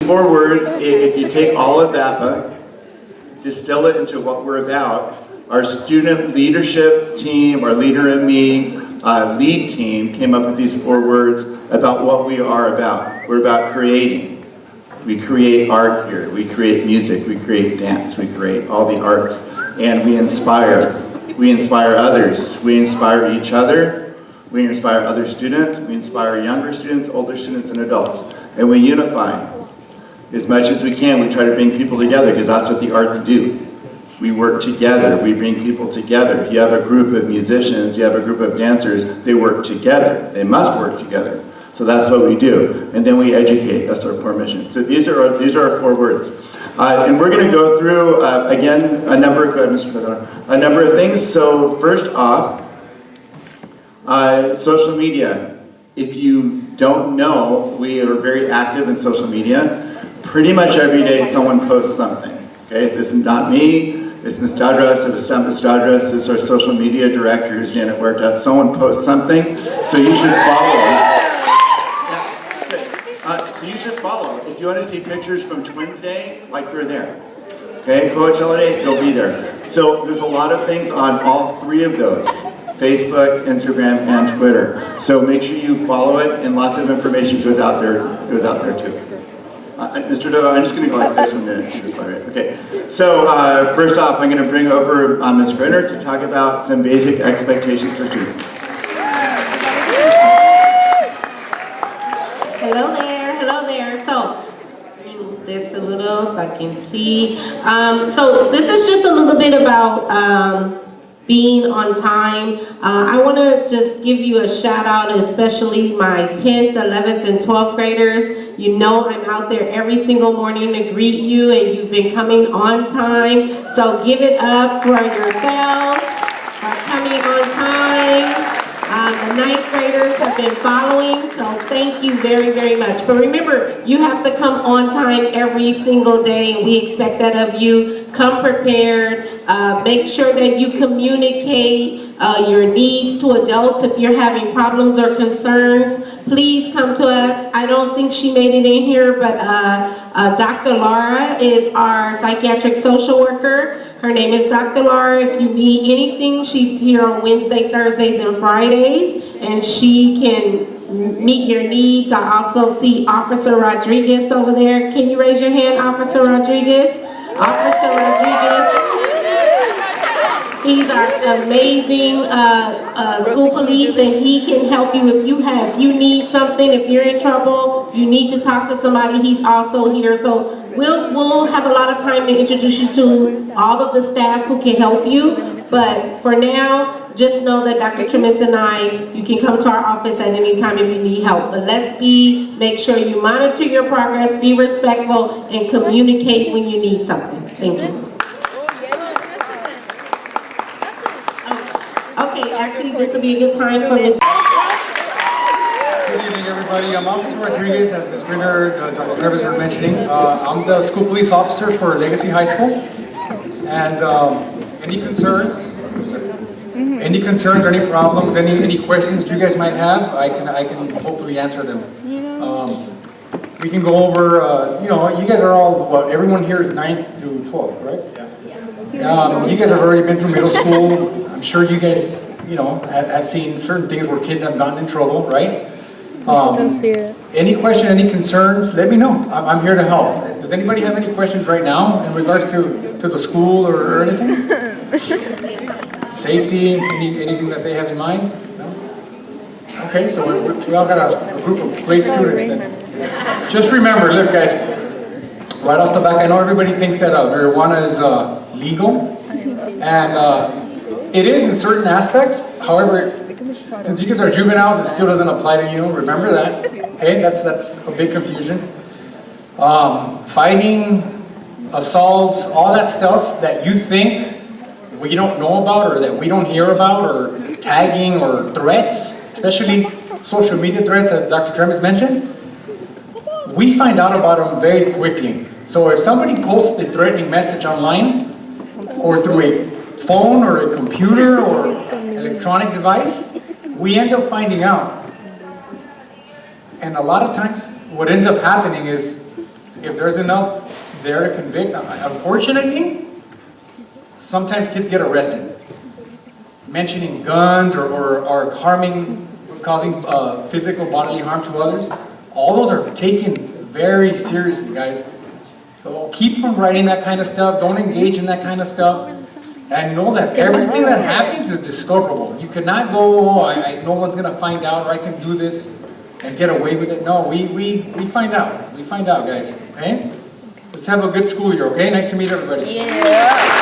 4 words, if you take all of VAPA, distill it into what we're about, our student leadership team, our Leader in Me lead team came up with these 4 words about what we are about. We're about creating. We create art here. We create music. We create dance. We create all the arts. And we inspire. We inspire others. We inspire each other. We inspire other students. We inspire younger students, older students, and adults. And we unify. As much as we can, we try to bring people together because that's what the arts do. We work together, we bring people together. If you have a group of musicians, you have a group of dancers, they work together. They must work together. So that's what we do. And then we educate, that's our core mission. So these are our 4 words. And we're gonna go through, again, a number of things. So first off, social media. If you don't know, we are very active in social media. Pretty much every day someone posts something. Okay, this is not me. It's Ms. Dadras, it's Ms. Dadras, this is our social media director, who's Janet Huerta. Someone posts something, so you should follow. Yeah, good. So you should follow. If you want to see pictures from Twins Day, like they're there. Okay, Coachella Day, they'll be there. So there's a lot of things on all 3 of those. Facebook, Instagram, and Twitter. So make sure you follow it, and lots of information goes out there too. Mr. Doe, I'm just going to go like this one minute. Okay. So first off, I'm going to bring over Ms. Grinner to talk about some basic expectations for students. Hello there. So move this a little so I can see. So this is just a little bit about being on time. I want to just give you a shout out, especially my 10th, 11th, and 12th graders. You know I'm out there every single morning to greet you, and you've been coming on time. So give it up for yourselves for coming on time. The 9th graders have been following, so thank you very, very much. But remember, you have to come on time every single day, and we expect that of you. Come prepared. Make sure that you communicate your needs to adults. If you're having problems or concerns, please come to us. I don't think she made it in here, but Dr. Laura is our psychiatric social worker. Her name is Dr. Laura. If you need anything, she's here on Wednesday, Thursdays, and Fridays, and she can meet your needs. I also see Officer Rodriguez over there. Can you raise your hand, Officer Rodriguez? Officer Rodriguez. He's our amazing school police, and he can help you if you need something, if you're in trouble, if you need to talk to somebody, he's also here. So we'll have a lot of time to introduce you to all of the staff who can help you. But for now, just know that Dr. Trimis and you can come to our office at any time if you need help. But make sure you monitor your progress, be respectful, and communicate when you need something. Thank you. Okay, actually, this will be a good time for Ms. Good evening, everybody. I'm Officer Rodriguez, as Ms. Grinner, Dr. Travis were mentioning. I'm the school police officer for Legacy High School. And any concerns or any problems, any questions you guys might have, I can hopefully answer them. We can go over, you guys are all, everyone here is 9th through 12th, right? Yeah. You guys have already been through middle school. I'm sure you guys, have seen certain things where kids have gotten in trouble, right? Still see it. Any question, any concerns, let me know. I'm here to help. Does anybody have any questions right now in regards to the school or anything? Safety, anything that they have in mind? No? Okay, so we all got a group of great students then. Just remember, look guys, right off the back, I know everybody thinks that marijuana is legal, and it is in certain aspects. However, since you guys are juveniles, it still doesn't apply to you. Remember that. Okay, that's a big confusion. Fighting, assaults, all that stuff that you think we don't know about or that we don't hear about, or tagging or threats, especially social media threats, as Dr. Tremis mentioned, we find out about them very quickly. So if somebody posts a threatening message online or through a phone or a computer or electronic device, we end up finding out. And a lot of times what ends up happening is if there's enough there to convict, unfortunately, sometimes kids get arrested. Mentioning guns or harming, causing physical bodily harm to others, all those are taken very seriously, guys. So keep from writing that kind of stuff. Don't engage in that kind of stuff. And know that everything that happens is discoverable. You cannot go, oh, no one's going to find out, or I can do this and get away with it. No, we find out. We find out, guys. Okay? Let's have a good school year, okay? Nice to meet everybody. Yeah.